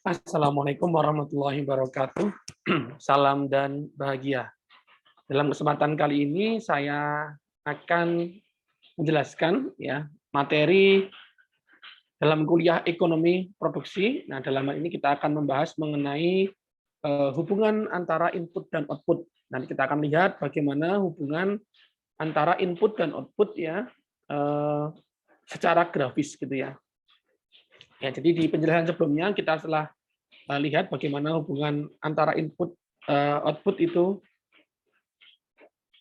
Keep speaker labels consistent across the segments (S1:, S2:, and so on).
S1: Assalamualaikum warahmatullahi wabarakatuh. Salam dan bahagia. Dalam kesempatan kali ini saya akan menjelaskan ya materi dalam kuliah ekonomi produksi. Nah, dalam hal ini kita akan membahas mengenai hubungan antara input dan output. Nanti kita akan lihat bagaimana hubungan antara input dan output ya secara grafis gitu ya. Ya, jadi di penjelasan sebelumnya kita telah lihat bagaimana hubungan antara input output itu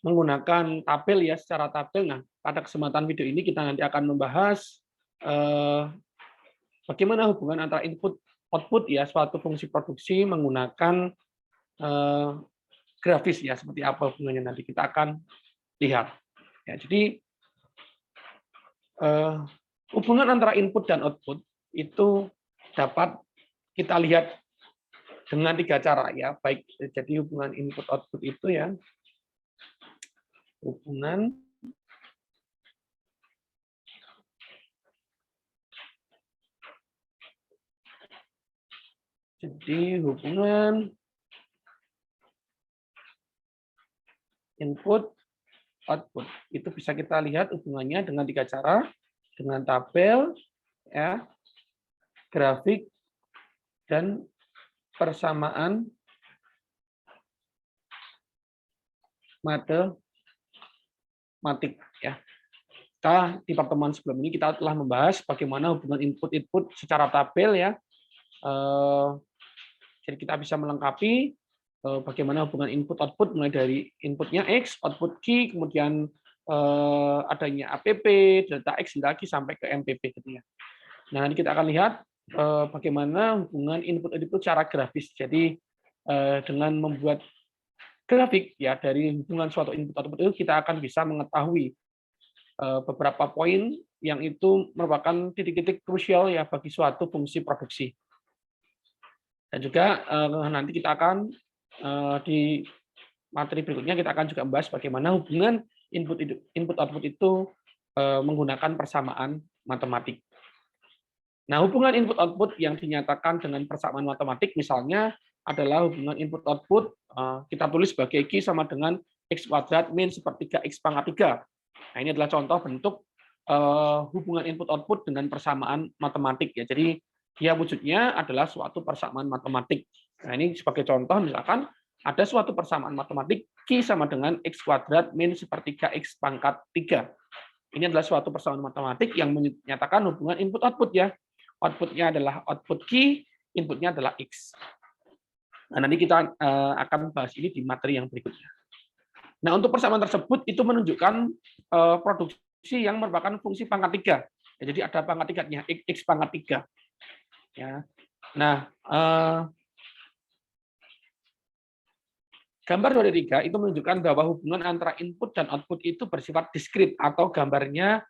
S1: menggunakan tabel ya, secara tabel. Nah, pada kesempatan video ini kita nanti akan membahas bagaimana hubungan antara input output ya, suatu fungsi produksi menggunakan grafis ya, seperti apa hubungannya nanti kita akan lihat. Ya, jadi hubungan antara input dan output itu dapat kita lihat dengan 3 cara ya, baik jadi hubungan input output itu ya, hubungan input output itu bisa kita lihat hubungannya dengan 3 cara, dengan tabel ya, grafik, dan persamaan matematik ya. Kita di pertemuan sebelum ini kita telah membahas bagaimana hubungan input-input secara tabel ya. Jadi kita bisa melengkapi bagaimana hubungan input-output mulai dari inputnya X, output Q, kemudian adanya APP, delta X, delta Q sampai ke MPP gitu ya. Nah, nanti kita akan lihat bagaimana hubungan input-output secara grafis. Jadi dengan membuat grafik ya dari hubungan suatu input-output itu kita akan bisa mengetahui beberapa poin yang itu merupakan titik-titik krusial ya bagi suatu fungsi produksi. Dan juga nanti kita akan di materi berikutnya kita akan juga membahas bagaimana hubungan input-output itu menggunakan persamaan matematik. Nah, hubungan input-output yang dinyatakan dengan persamaan matematik misalnya adalah hubungan input-output kita tulis sebagai Q sama dengan X kuadrat min sepertiga X pangkat 3. Nah, ini adalah contoh bentuk hubungan input-output dengan persamaan matematik ya. Jadi dia wujudnya adalah suatu persamaan matematik. Nah, ini sebagai contoh misalkan ada suatu persamaan matematik Q sama dengan X kuadrat min sepertiga X pangkat 3. Ini adalah suatu persamaan matematik yang menyatakan hubungan input-output ya. Outputnya adalah output Q, inputnya adalah X. Nah, nanti kita akan bahas ini di materi yang berikutnya. Nah, untuk persamaan tersebut itu menunjukkan produksi yang merupakan fungsi pangkat 3. Ya, jadi ada pangkat 3-nya, X pangkat 3. Ya. Nah, gambar 2/3 itu menunjukkan bahwa hubungan antara input dan output itu bersifat diskrit atau gambarnya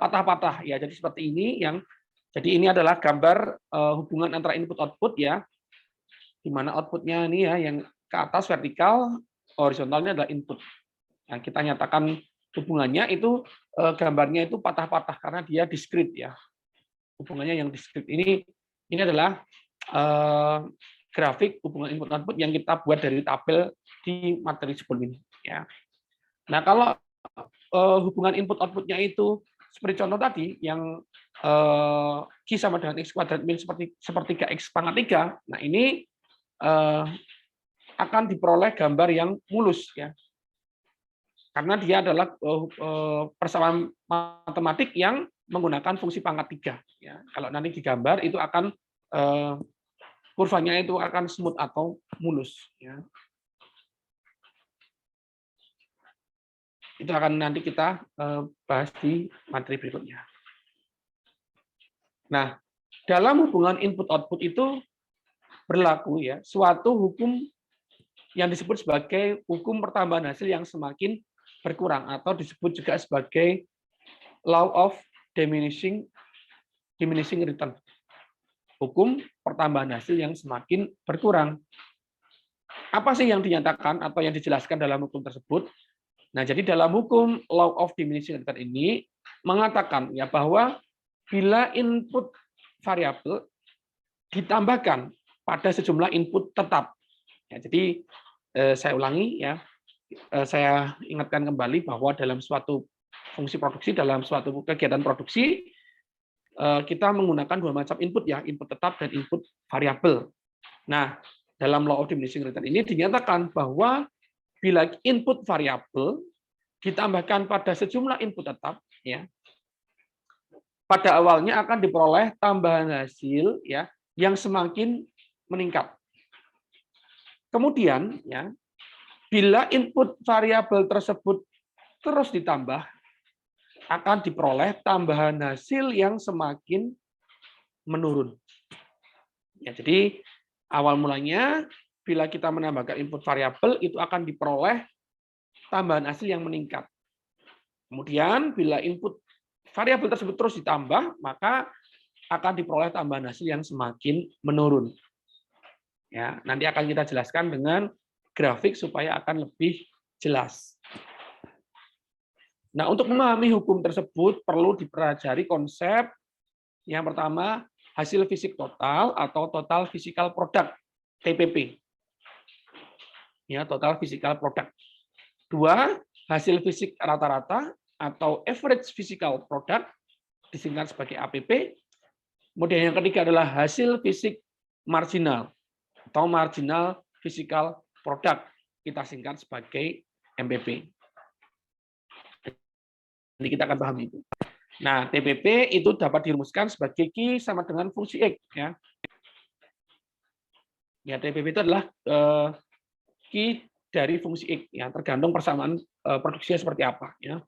S1: patah-patah ya. Jadi seperti ini jadi ini adalah gambar hubungan antara input output ya. Di mana outputnya ini ya yang ke atas vertikal, horizontalnya adalah input. Nah, kita nyatakan hubungannya itu gambarnya itu patah-patah karena dia diskrit ya. Hubungannya yang diskrit ini adalah grafik hubungan input output yang kita buat dari tabel di materi sebelum ini ya. Nah, kalau hubungan input outputnya itu seperti contoh tadi yang Q sama dengan X kuadrat min sepertiga X pangkat 3. Nah, ini akan diperoleh gambar yang mulus ya. Karena dia adalah persamaan matematik yang menggunakan fungsi pangkat 3 ya. Kalau nanti digambar itu akan kurvanya itu akan smooth atau mulus ya. Itu akan nanti kita bahas di materi berikutnya. Nah, dalam hubungan input-output itu berlaku ya suatu hukum yang disebut sebagai hukum pertambahan hasil yang semakin berkurang atau disebut juga sebagai law of diminishing return. Hukum pertambahan hasil yang semakin berkurang. Apa sih yang dinyatakan atau yang dijelaskan dalam hukum tersebut? Nah, jadi dalam hukum law of diminishing return ini mengatakan ya bahwa bila input variabel ditambahkan pada sejumlah input tetap. Ya, jadi saya ulangi ya, saya ingatkan kembali bahwa dalam suatu fungsi produksi, dalam suatu kegiatan produksi, kita menggunakan dua macam input ya, input tetap dan input variabel. Nah, dalam law of diminishing return ini dinyatakan bahwa bila input variabel ditambahkan pada sejumlah input tetap, ya, pada awalnya akan diperoleh tambahan hasil ya yang semakin meningkat. Kemudian ya, bila input variabel tersebut terus ditambah, akan diperoleh tambahan hasil yang semakin menurun. Ya, jadi awal mulanya bila kita menambahkan input variabel itu akan diperoleh tambahan hasil yang meningkat. Kemudian bila input variabel tersebut terus ditambah, maka akan diperoleh tambahan hasil yang semakin menurun. Ya, nanti akan kita jelaskan dengan grafik supaya akan lebih jelas. Nah, untuk memahami hukum tersebut perlu dipelajari konsep yang pertama, hasil fisik total atau total physical product, TPP. Ya, total physical product. Dua, hasil fisik rata-rata atau average physical product, disingkat sebagai APP. Kemudian yang ketiga adalah hasil fisik marginal atau marginal physical product, kita singkat sebagai MPP. Jadi kita akan pahami itu. Nah, TPP itu dapat dirumuskan sebagai Q sama dengan fungsi X. Ya, TPP itu adalah Q dari fungsi X. Ya, tergantung persamaan produksinya seperti apa. Ya.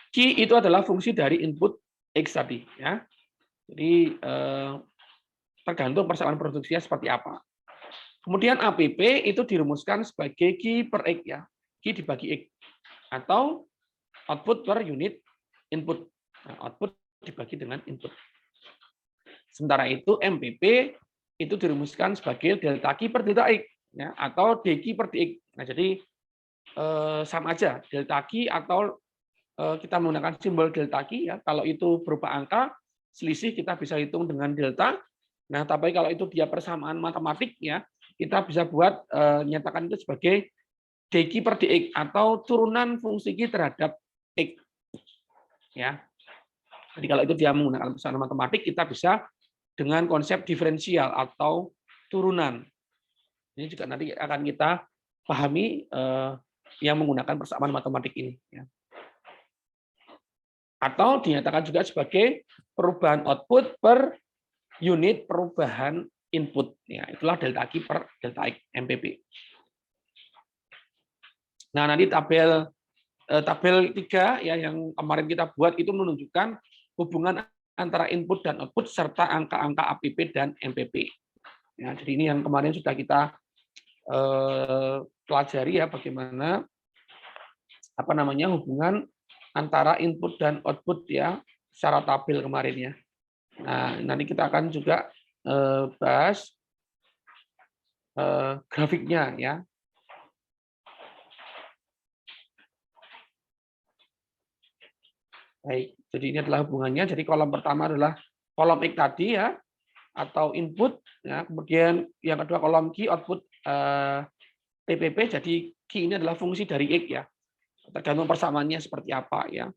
S1: Q itu adalah fungsi dari input X tadi. Ya. Jadi tergantung persamaan produksinya seperti apa. Kemudian APP itu dirumuskan sebagai Q per X. Ya. Q dibagi X. Atau output per unit input. Nah, output dibagi dengan input. Sementara itu MPP itu dirumuskan sebagai delta Q per delta X, ya, atau dQ per dX. Nah, jadi sama aja delta Q atau kita menggunakan simbol delta Q ya. Kalau itu berupa angka, selisih kita bisa hitung dengan delta. Nah, tapi kalau itu dia persamaan matematik ya, kita bisa buat nyatakan itu sebagai dQ per dX atau turunan fungsi Q terhadap X. Ya. Jadi kalau itu dia menggunakan persamaan matematik, kita bisa dengan konsep diferensial atau turunan. Ini juga nanti akan kita pahami yang menggunakan persamaan matematik ini. Ya. Atau dinyatakan juga sebagai perubahan output per unit perubahan input. Ya, itulah delta Q per delta X MPP. Nah, nanti tabel 3 ya yang kemarin kita buat itu menunjukkan hubungan antara input dan output serta angka-angka APP dan MPP. Ya, jadi ini yang kemarin sudah kita pelajari ya bagaimana hubungan antara input dan output ya secara tabel kemarin ya. Nah, nanti kita akan juga bahas grafiknya ya. Baik, jadi ini adalah hubungannya. Jadi kolom pertama adalah kolom X tadi ya, atau input. Ya, kemudian yang kedua kolom Q output TPP. Jadi Q ini adalah fungsi dari X ya, tergantung persamaannya seperti apa ya.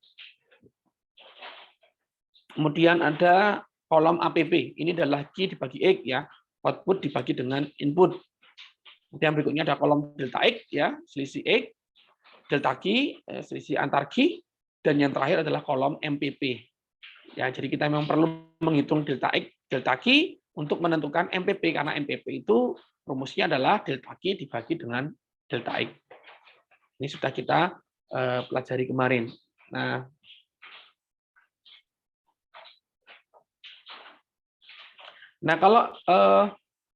S1: Kemudian ada kolom APP. Ini adalah Q dibagi X ya, output dibagi dengan input. Kemudian berikutnya ada kolom delta X ya, selisih X, delta Q, selisih antar Q. Dan yang terakhir adalah kolom MPP. Ya, jadi kita memang perlu menghitung delta X, delta Q untuk menentukan MPP karena MPP itu rumusnya adalah delta Q dibagi dengan delta X. Ini sudah kita pelajari kemarin. Nah, kalau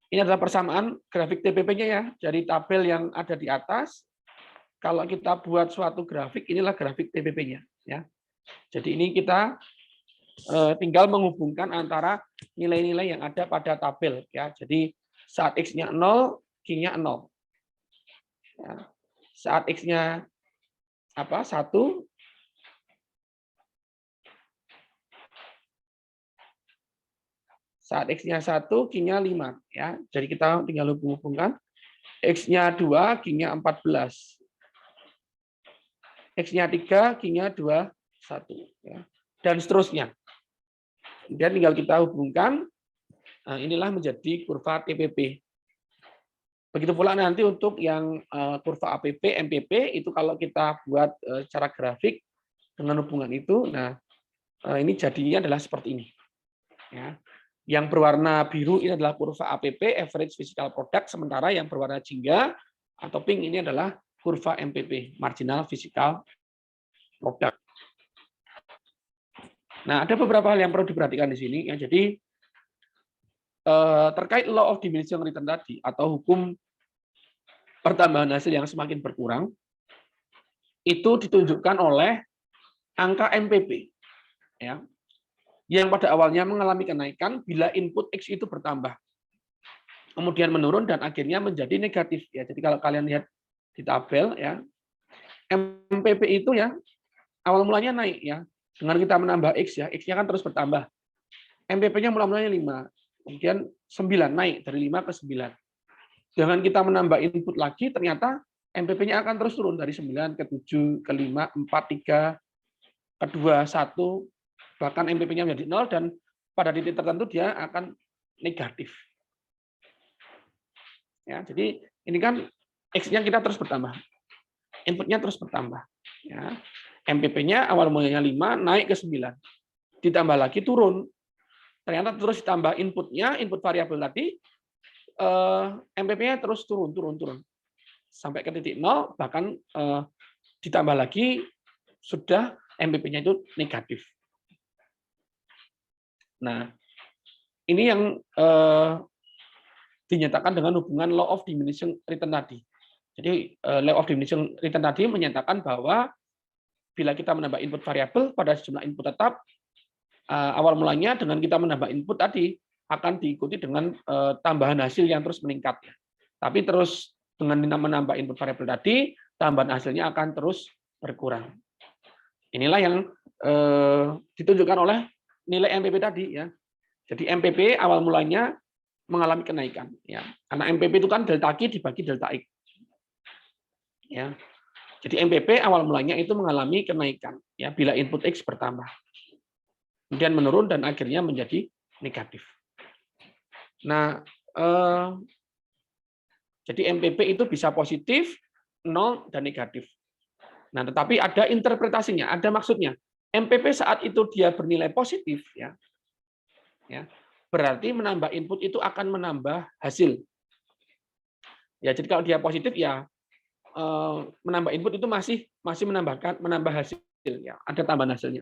S1: ini adalah persamaan grafik TPP-nya ya, dari tabel yang ada di atas. Kalau kita buat suatu grafik, inilah grafik TPP-nya. Ya. Jadi ini kita tinggal menghubungkan antara nilai-nilai yang ada pada tabel. Ya. Jadi saat X-nya 0, Q-nya 0. Ya. Saat X-nya 1, Saat X-nya 1, Q-nya 5. Ya. Jadi kita tinggal hubung-hubungkan. X-nya 2, Q-nya 14. X-nya 3, Q-nya 2, 1. Ya. Dan seterusnya. Kemudian tinggal kita hubungkan. Nah, inilah menjadi kurva TPP. Begitu pula nanti untuk yang kurva APP, MPP, itu kalau kita buat secara grafik dengan hubungan itu, nah ini jadinya adalah seperti ini. Ya. Yang berwarna biru ini adalah kurva APP, Average Physical Product, sementara yang berwarna jingga atau pink ini adalah kurva MPP, Marginal Physical Product. Nah, ada beberapa hal yang perlu diperhatikan di sini. Ya. Jadi terkait law of diminishing return tadi atau hukum pertambahan hasil yang semakin berkurang, itu ditunjukkan oleh angka MPP, ya, yang pada awalnya mengalami kenaikan bila input X itu bertambah, kemudian menurun dan akhirnya menjadi negatif. Ya, jadi kalau kalian lihat di tabel, ya, MPP itu ya awal mulanya naik ya, dengan kita menambah X ya, X-nya kan terus bertambah. MPP-nya mula-mulanya 5, kemudian 9 naik dari 5 ke 9. Dengan kita menambah input lagi, ternyata MPP-nya akan terus turun dari 9 ke 7, ke 5, 4, 3, ke 2, 1, bahkan MPP-nya menjadi 0, dan pada titik tertentu dia akan negatif. Ya, jadi ini kan X-nya kita terus bertambah, inputnya terus bertambah. Ya. MPP-nya awal mulanya 5, naik ke 9, ditambah lagi turun. Ternyata terus ditambah inputnya, input variabel tadi, MPP-nya terus turun sampai ke titik 0, bahkan ditambah lagi sudah MPP-nya itu negatif. Nah, ini yang dinyatakan dengan hubungan law of diminishing return tadi. Jadi law of diminishing return tadi menyatakan bahwa bila kita menambah input variabel pada sejumlah input tetap, awal mulanya dengan kita menambah input tadi akan diikuti dengan tambahan hasil yang terus meningkat. Tapi terus dengan menambah input variabel tadi, tambahan hasilnya akan terus berkurang. Inilah yang ditunjukkan oleh nilai MPP tadi ya. Jadi MPP awal mulanya mengalami kenaikan ya. Karena MPP itu kan delta Q dibagi delta X. Ya. Jadi MPP awal mulanya itu mengalami kenaikan ya bila input X bertambah. Kemudian menurun dan akhirnya menjadi negatif. Nah, jadi MPP itu bisa positif, 0, dan negatif. Nah, tetapi ada interpretasinya, ada maksudnya. MPP saat itu dia bernilai positif, ya, berarti menambah input itu akan menambah hasil. Ya, jadi kalau dia positif ya menambah input itu masih menambah hasil, ya, ada tambahan hasilnya.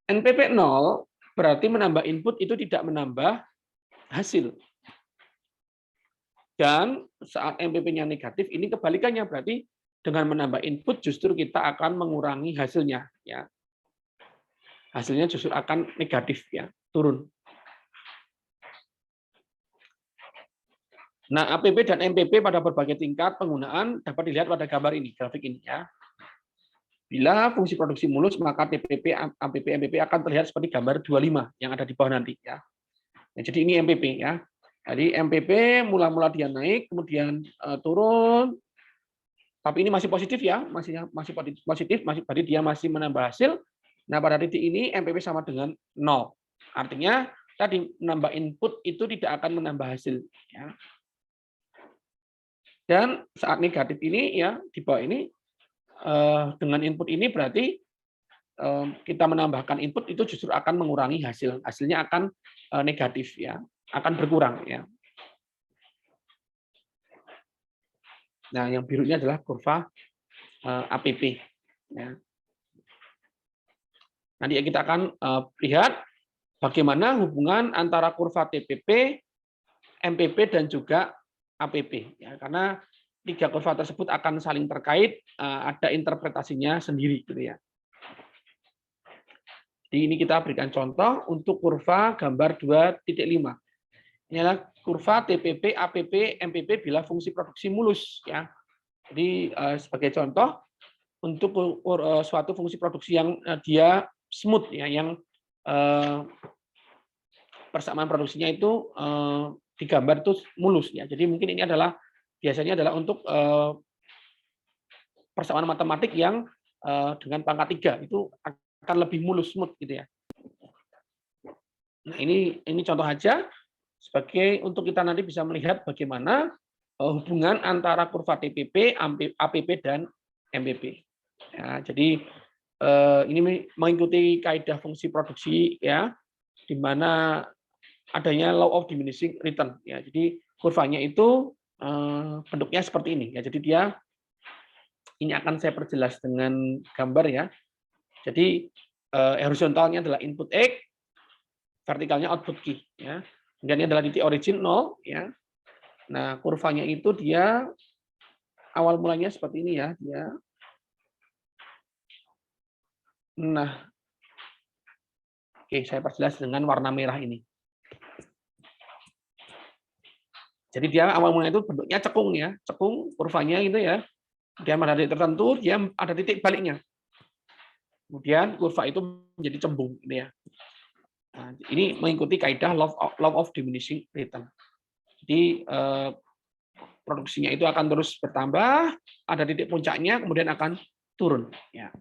S1: NPP 0 berarti menambah input itu tidak menambah hasil. Dan saat MPP-nya negatif, ini kebalikannya, berarti dengan menambah input justru kita akan mengurangi hasilnya. Ya. Hasilnya justru akan negatif, ya, turun. Nah, APP dan MPP pada berbagai tingkat penggunaan dapat dilihat pada gambar ini, grafik ini. Ya. Bila fungsi produksi mulus, maka TPP, APP, MPP akan terlihat seperti gambar 25 yang ada di bawah nanti. Ya. Nah, jadi ini MPP. Ya. Jadi MPP mula-mula dia naik, kemudian turun, tapi ini masih positif ya, masih positif, berarti dia masih menambah hasil. Nah, pada titik ini MPP sama dengan 0. Artinya tadi menambah input itu tidak akan menambah hasil. Ya. Dan saat negatif ini ya di bawah ini dengan input ini berarti kita menambahkan input itu justru akan mengurangi hasil. Hasilnya akan negatif ya, akan berkurang ya. Nah, yang birunya adalah kurva APP. Ya. Nanti kita akan lihat bagaimana hubungan antara kurva TPP, MPP, dan juga APP. Ya, karena tiga kurva tersebut akan saling terkait, ada interpretasinya sendiri. Gitu ya. Jadi ini kita berikan contoh untuk kurva gambar 2.5. Ini adalah kurva TPP, APP, MPP bila fungsi produksi mulus. Ya. Jadi sebagai contoh untuk suatu fungsi produksi yang dia smooth, ya, yang persamaan produksinya itu digambar itu mulus ya. Jadi mungkin ini adalah biasanya adalah untuk persamaan matematik yang dengan pangkat 3 itu akan lebih mulus smooth gitu ya. Nah, ini contoh aja sebagai untuk kita nanti bisa melihat bagaimana hubungan antara kurva TPP, APP dan MPP. Ya, jadi ini mengikuti kaidah fungsi produksi ya, di mana adanya law of diminishing return ya. Jadi kurvanya itu bentuknya seperti ini ya. Jadi ini akan saya perjelas dengan gambar ya. Jadi horizontalnya adalah input X, vertikalnya output Q ya. Kemudian ini adalah titik origin 0 ya. Nah, kurvanya itu dia awal mulanya seperti ini ya, dia. Nah, oke, saya perjelas dengan warna merah ini. Jadi dia awal mulanya itu bentuknya cekung ya, cekung kurvanya gitu ya. Kemudian pada titik tertentu dia ada titik baliknya. Kemudian kurva itu menjadi cembung gitu ya. Nah, ini mengikuti kaidah law of diminishing return. Jadi produksinya itu akan terus bertambah, ada titik puncaknya, kemudian akan turun. Ya.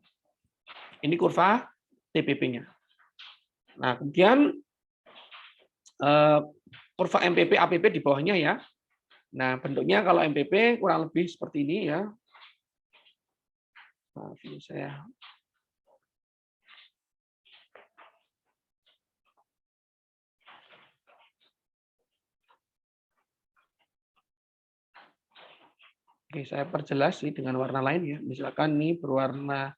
S1: Ini kurva TPP-nya. Nah, kemudian kurva MPP, APP di bawahnya ya. Nah, bentuknya kalau MPP kurang lebih seperti ini ya. Maaf, ini saya. Oke, saya perjelas ini dengan warna lain ya. Misalkan ini berwarna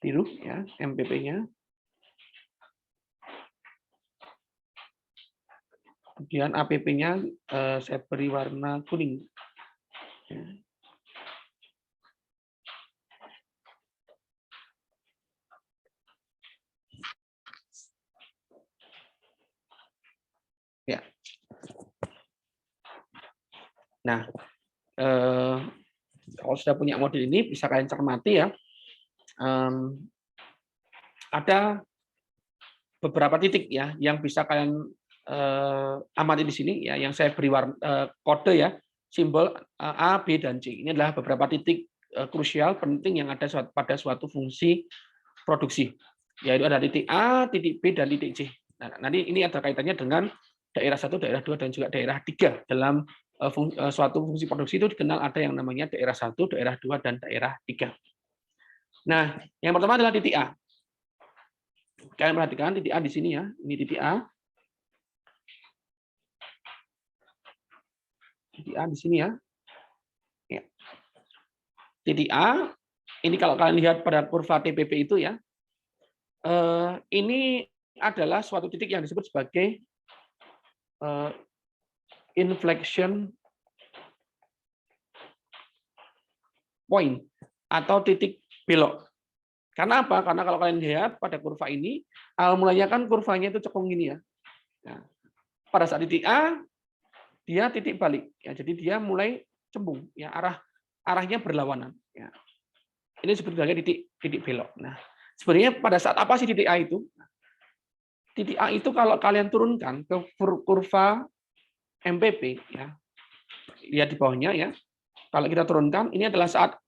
S1: biru ya, MPP-nya. Kemudian APP-nya saya beri warna kuning. Ya. Nah, kalau sudah punya model ini bisa kalian cermati ya. Ada beberapa titik ya yang bisa kalian amati di sini ya, yang saya beri kode ya, simbol A, B, dan C. Ini adalah beberapa titik krusial penting yang ada pada suatu fungsi produksi. Yaitu ada titik A, titik B, dan titik C. Nah, nanti ini ada kaitannya dengan daerah 1, daerah 2, dan juga daerah 3. Dalam suatu fungsi produksi itu dikenal ada yang namanya daerah 1, daerah 2, dan daerah 3. Nah, yang pertama adalah titik A. Kalian perhatikan titik A di sini ya. Ini titik A. Titik A di sini ya. Ya. Titik A, ini kalau kalian lihat pada kurva TPP itu ya, ini adalah suatu titik yang disebut sebagai inflection point atau titik belok. Karena apa? Karena kalau kalian lihat pada kurva ini, awal mulanya kan kurvanya itu cekung gini ya. Nah, pada saat titik A, dia titik balik. Ya, jadi dia mulai cembung. Ya, arahnya berlawanan. Ya. Ini sebenarnya titik belok. Nah, sebenarnya pada saat apa sih titik A itu? Titik A itu kalau kalian turunkan ke kurva MPP, ya, lihat di bawahnya ya. Kalau kita turunkan, ini adalah saat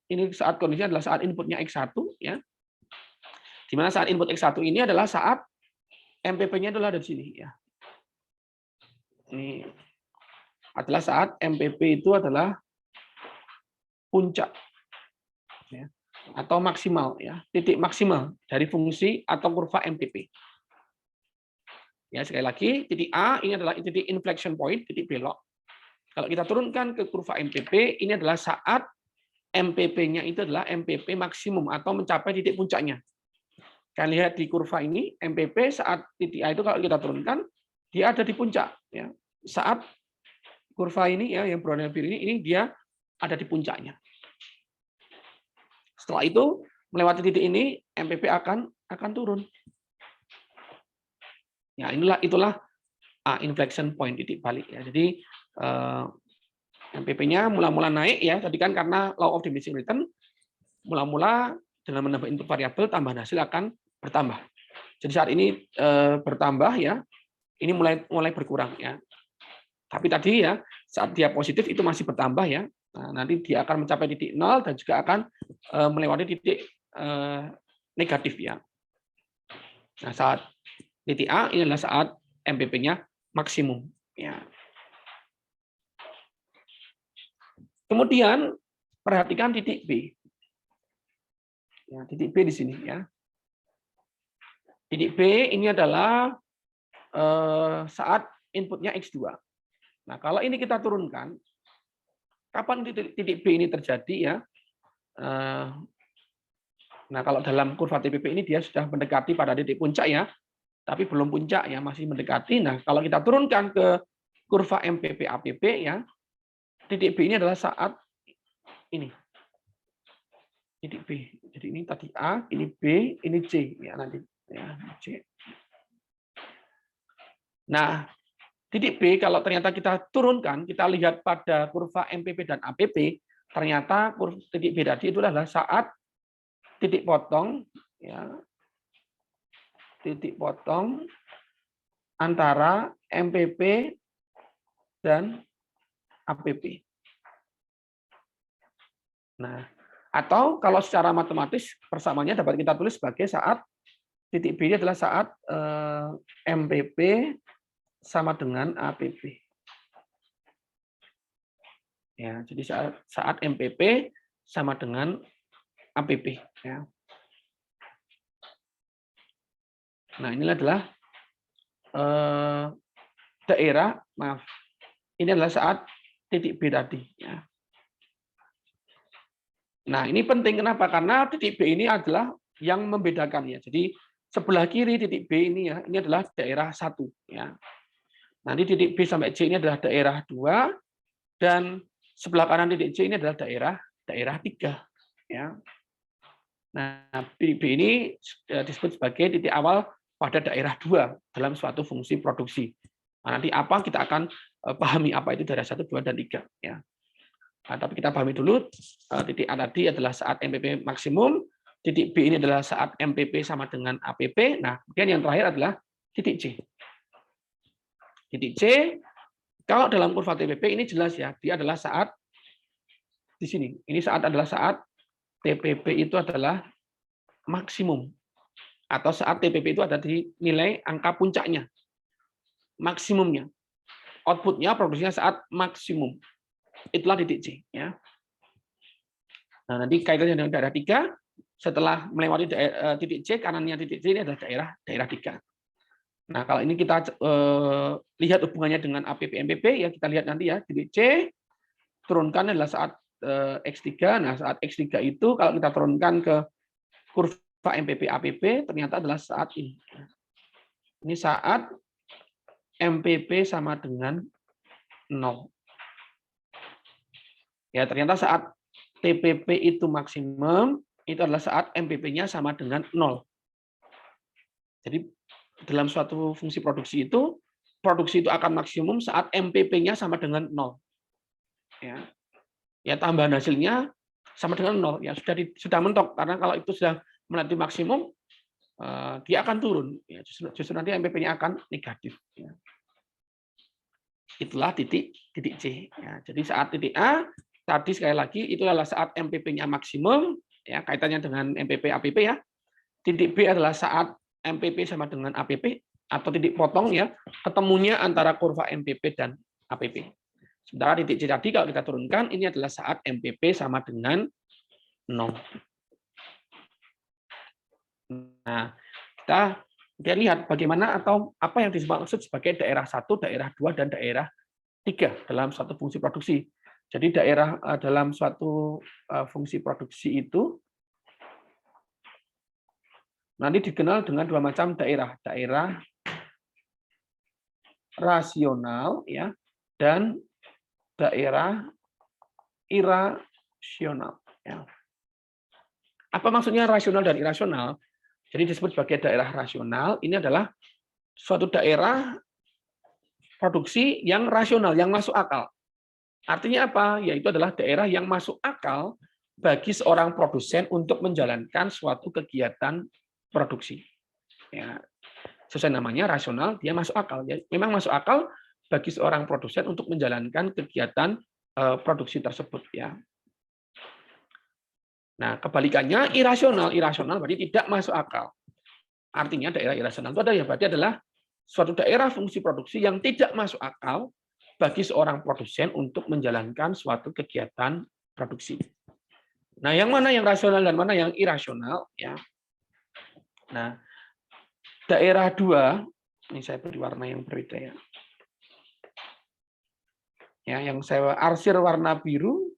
S1: kondisinya adalah saat inputnya X1, ya. Di mana saat input X1 ini adalah saat MPP-nya adalah di sini, ya. Ini adalah saat MPP itu adalah puncak, ya, atau maksimal, ya, titik maksimal dari fungsi atau kurva MPP. Ya, sekali lagi, titik A ini adalah titik inflection point, titik belok. Kalau kita turunkan ke kurva MPP, ini adalah saat MPP-nya itu adalah MPP maksimum atau mencapai titik puncaknya. Kalian lihat di kurva ini, MPP saat titik A itu kalau kita turunkan, dia ada di puncak. Ya. Saat kurva ini ya, yang berwarna biru ini dia ada di puncaknya. Setelah itu melewati titik ini, MPP akan turun. Ya, itulah inflection point, titik balik ya. Jadi MPP-nya mula-mula naik ya, tadi kan karena law of diminishing return, mula-mula dengan menambah input variabel, tambahan hasil akan bertambah. Jadi saat ini bertambah ya, ini mulai berkurang ya. Tapi tadi ya saat dia positif itu masih bertambah ya. Nah, nanti dia akan mencapai titik 0 dan juga akan melewati titik negatif ya. Nah, saat titik A ini adalah saat MPP-nya maksimum ya. Kemudian perhatikan titik B. Ya, titik B di sini ya. Titik B ini adalah saat inputnya X2. Nah, kalau ini kita turunkan, kapan titik B ini terjadi ya? Nah, kalau dalam kurva TPP ini dia sudah mendekati pada titik puncak ya, tapi belum puncak ya, masih mendekati. Nah, kalau kita turunkan ke kurva MPP APP ya, titik B ini adalah saat ini. Titik B. Jadi ini tadi A, ini B, ini C ya nanti ya, C. Nah, titik B kalau ternyata kita turunkan, kita lihat pada kurva MPP dan APP, ternyata titik B tadi itu adalah saat titik potong ya. Titik potong antara MPP dan APP. Nah, atau kalau secara matematis persamaannya dapat kita tulis sebagai saat titik B ini adalah saat MPP sama dengan APP. Ya, jadi saat MPP sama dengan APP. Ya. Nah, ini adalah daerah, maaf, ini adalah saat titik B tadi. Ya. Nah, ini penting kenapa? Karena titik B ini adalah yang membedakan ya. Jadi sebelah kiri titik B ini ya, ini adalah daerah 1 ya. Nanti titik B sampai C ini adalah daerah 2 dan sebelah kanan titik C ini adalah daerah 3 ya. Nah, titik B ini disebut sebagai titik awal pada daerah 2 dalam suatu fungsi produksi. Nah, nanti apa kita akan pahami apa itu daerah 1, 2 dan 3 ya. Nah, tapi kita pahami dulu titik A tadi adalah saat MPP maksimum, titik B ini adalah saat MPP sama dengan APP. Nah, kemudian yang terakhir adalah titik C. Titik C, kalau dalam kurva TPP ini jelas ya, dia adalah saat di sini. Ini adalah saat TPP itu adalah maksimum. Atau saat TPP itu ada di nilai angka puncaknya, maksimumnya. Outputnya, produksinya saat maksimum. Itulah titik C. Ya. Nah, nanti kaitannya dengan daerah 3, setelah melewati titik C, kanannya titik C ini adalah daerah 3. Nah, kalau ini kita lihat hubungannya dengan APP MPP ya, kita lihat nanti ya, titik C turunkan adalah saat X3. Nah, saat X3 itu kalau kita turunkan ke kurva MPP APP ternyata adalah saat ini. Ini saat MPP sama dengan 0. Ya, ternyata saat TPP itu maksimum, itu adalah saat MPP-nya sama dengan 0. Jadi dalam suatu fungsi produksi itu akan maksimum saat MPP-nya sama dengan 0. Ya, tambahan hasilnya sama dengan 0. Ya, sudah mentok, karena kalau itu sudah melewati maksimum, dia akan turun. Ya, justru nanti MPP-nya akan negatif. Ya. Itulah titik C. Ya, jadi saat titik A, tadi sekali lagi, itu adalah saat MPP-nya maksimum, ya, kaitannya dengan MPP APP ya. Titik B adalah saat MPP sama dengan APP atau titik potong ya, ketemunya antara kurva MPP dan APP. Sementara titik C tadi kalau kita turunkan ini adalah saat MPP sama dengan 0. Nah, kita lihat bagaimana atau apa yang dimaksud sebagai daerah 1, daerah 2 dan daerah 3 dalam suatu fungsi produksi. Jadi daerah dalam suatu fungsi produksi itu nanti dikenal dengan dua macam daerah, daerah rasional ya dan daerah irasional. Ya. Apa maksudnya rasional dan irasional? Jadi disebut sebagai daerah rasional ini adalah suatu daerah produksi yang rasional, yang masuk akal. Artinya apa? Yaitu adalah daerah yang masuk akal bagi seorang produsen untuk menjalankan suatu kegiatan produksi. Ya. sesuai namanya rasional, dia masuk akal. Ya, memang masuk akal bagi seorang produsen untuk menjalankan kegiatan produksi tersebut. Ya. Nah, kebalikannya irasional. Irasional berarti tidak masuk akal. Artinya daerah irasional itu adalah suatu daerah fungsi produksi yang tidak masuk akal bagi seorang produsen untuk menjalankan suatu kegiatan produksi. Nah, yang mana yang rasional dan mana yang irasional? Ya. Nah, daerah 2, ini saya beri warna yang berbeda ya. Ya, yang saya arsir warna biru,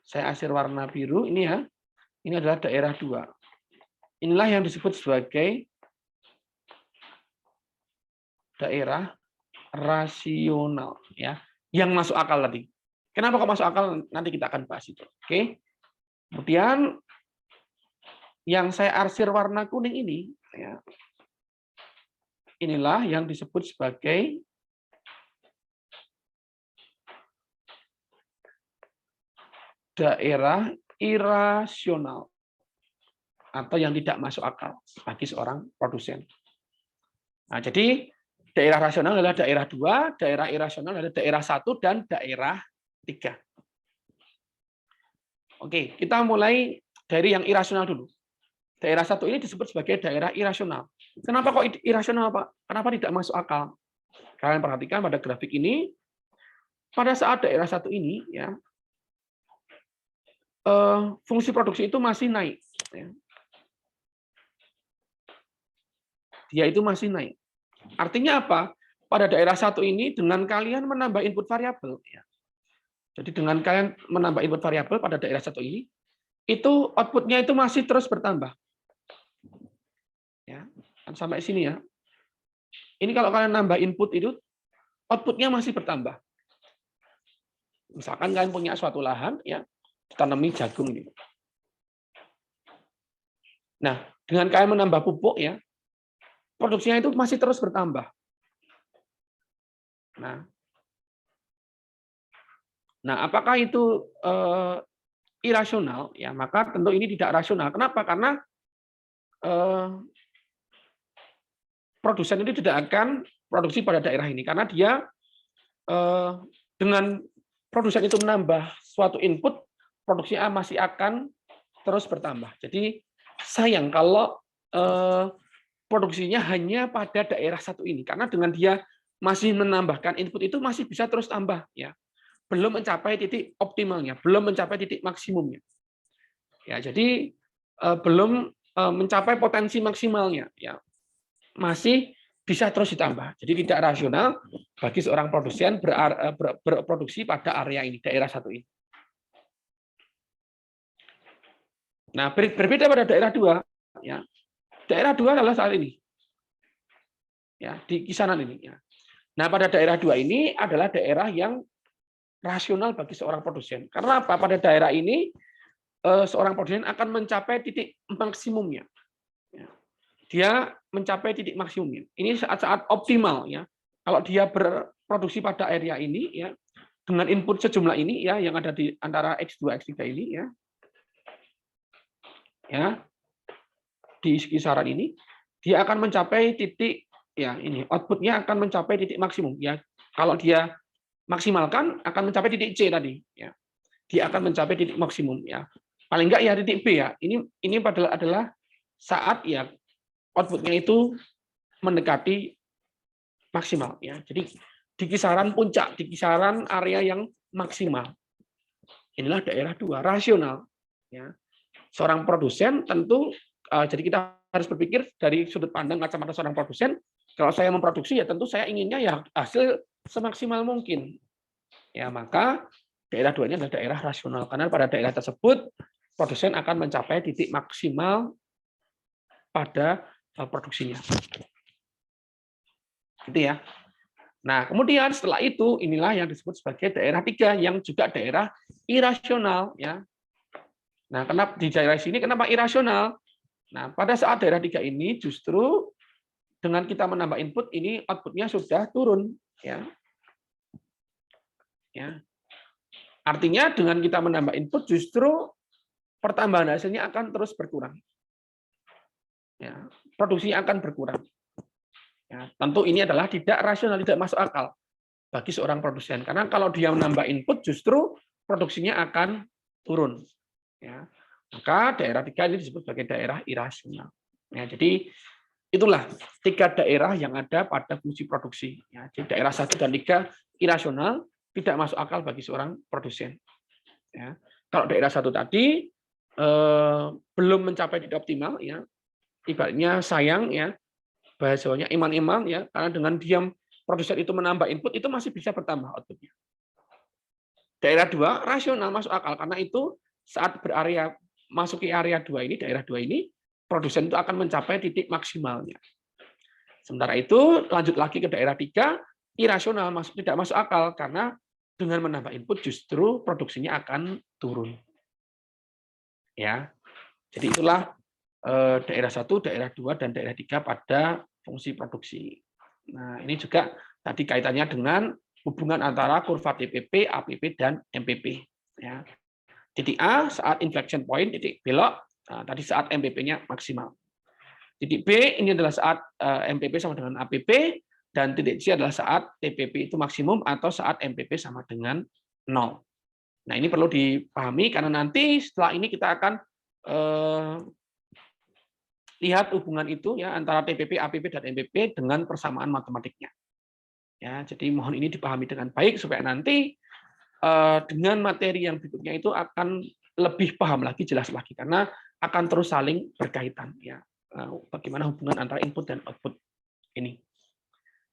S1: saya arsir warna biru ini ya. Ini adalah daerah 2. Inilah yang disebut sebagai daerah rasional ya, yang masuk akal tadi. Kenapa kok masuk akal? Nanti kita akan bahas itu. Oke. Kemudian yang saya arsir warna kuning ini ya, inilah yang disebut sebagai daerah irasional atau yang tidak masuk akal bagi seorang produsen. Nah, jadi daerah rasional adalah daerah 2, daerah irasional adalah daerah 1 dan daerah 3. Oke, kita mulai dari yang irasional dulu. Daerah 1 ini disebut sebagai daerah irasional. Kenapa kok irasional, Pak? Kenapa tidak masuk akal? Kalian perhatikan pada grafik ini, pada saat daerah 1 ini ya, fungsi produksi itu masih naik. Ya. Dia itu masih naik. Artinya apa? Pada daerah 1 ini dengan kalian menambah input variabel. Ya. Jadi dengan kalian menambah input variabel pada daerah 1 ini, itu outputnya itu masih terus bertambah. Ya, sampai sini ya. Ini kalau kalian nambah input itu, outputnya masih bertambah. Misalkan kalian punya suatu lahan, ya, tanami jagung gitu. Nah, dengan kalian menambah pupuk ya, produksinya itu masih terus bertambah. Nah, apakah itu irasional? Ya, maka tentu ini tidak rasional. Kenapa? Karena produsen itu tidak akan produksi pada daerah ini, karena dia dengan produsen itu menambah suatu input, produksinya masih akan terus bertambah. Jadi sayang kalau produksinya hanya pada daerah 1 ini, karena dengan dia masih menambahkan input itu masih bisa terus tambah ya. Belum mencapai titik optimalnya, belum mencapai titik maksimumnya. Ya, jadi belum mencapai potensi maksimalnya ya. Masih bisa terus ditambah. Jadi tidak rasional bagi seorang produsen berproduksi pada area ini, daerah 1 ini. Nah, berbeda pada daerah 2 ya. Daerah 2 adalah saat ini. Ya, di kisaran ini ya. Nah, pada daerah 2 ini adalah daerah yang rasional bagi seorang produsen. Karena apa? Pada daerah ini seorang produsen akan mencapai titik maksimumnya. Ya. Dia mencapai titik maksimumnya. Ini saat-saat optimal ya. Kalau dia berproduksi pada area ini ya, dengan input sejumlah ini ya, yang ada di antara X2 X3 ini ya. Ya. Di kisaran ini dia akan mencapai titik ya, ini outputnya akan mencapai titik maksimum ya. Kalau dia maksimalkan akan mencapai titik C tadi ya. Dia akan mencapai titik maksimum ya. Paling enggak ya titik B ya. Ini adalah saat ya outputnya itu mendekati maksimal ya. Jadi di kisaran puncak, di kisaran area yang maksimal. Inilah daerah 2 rasional ya. Seorang produsen tentu jadi kita harus berpikir dari sudut pandang kacamata seorang produsen. Kalau saya memproduksi ya tentu saya inginnya ya hasil semaksimal mungkin. Ya, maka daerah 2 ini adalah daerah rasional karena pada daerah tersebut produsen akan mencapai titik maksimal pada produksinya. Gitu ya. Nah, kemudian setelah itu inilah yang disebut sebagai daerah 3 yang juga daerah irasional ya. Nah, kenapa di daerah sini kenapa irasional? Nah, pada saat daerah 3 ini justru dengan kita menambah input ini outputnya sudah turun ya. Ya. Artinya dengan kita menambah input justru pertambahan hasilnya akan terus berkurang. ya, produksinya akan berkurang. Ya, tentu ini adalah tidak rasional, tidak masuk akal bagi seorang produsen. Karena kalau dia menambah input, justru produksinya akan turun. Ya. Maka daerah 3 ini disebut sebagai daerah irasional. Ya, jadi itulah 3 daerah yang ada pada fungsi produksi. Ya, jadi daerah 1 dan 3 irasional, tidak masuk akal bagi seorang produsen. Ya. Kalau daerah 1 tadi belum mencapai titik optimal, ya, ibaratnya sayang, ya, bahasanya iman-iman, ya, karena dengan diam produsen itu menambah input itu masih bisa bertambah outputnya. Daerah 2 rasional, masuk akal, karena itu saat berarea masuki area 2 ini, daerah 2 ini, produsen itu akan mencapai titik maksimalnya. Sementara itu lanjut lagi ke daerah 3 irasional, tidak masuk akal karena dengan menambah input justru produksinya akan turun. Ya, jadi itulah daerah 1, daerah 2, dan daerah 3 pada fungsi produksi. Nah, ini juga tadi kaitannya dengan hubungan antara kurva TPP, APP, dan MPP. Ya. Titik A saat inflection point, titik belok, nah, tadi saat MPP-nya maksimal. Titik B ini adalah saat MPP sama dengan APP, dan titik C adalah saat TPP itu maksimum atau saat MPP sama dengan 0. Nah, ini perlu dipahami karena nanti setelah ini kita akan lihat hubungan itu, ya, antara TPP, APP, dan MPP dengan persamaan matematiknya. Ya, jadi mohon ini dipahami dengan baik supaya nanti dengan materi yang berikutnya itu akan lebih paham lagi, jelas lagi, karena akan terus saling berkaitan. Ya, bagaimana hubungan antara input dan output ini.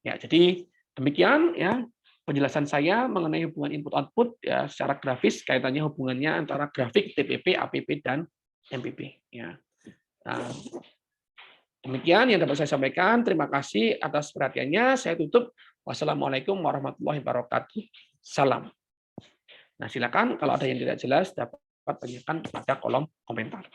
S1: Ya, jadi demikian, ya, penjelasan saya mengenai hubungan input-output, ya, secara grafis kaitannya hubungannya antara grafik TPP, APP, dan MPP. Ya. Nah, demikian yang dapat saya sampaikan. Terima kasih atas perhatiannya. Saya tutup. Wassalamualaikum warahmatullahi wabarakatuh. Salam. Nah, silakan kalau ada yang tidak jelas dapat tanyakan pada kolom komentar.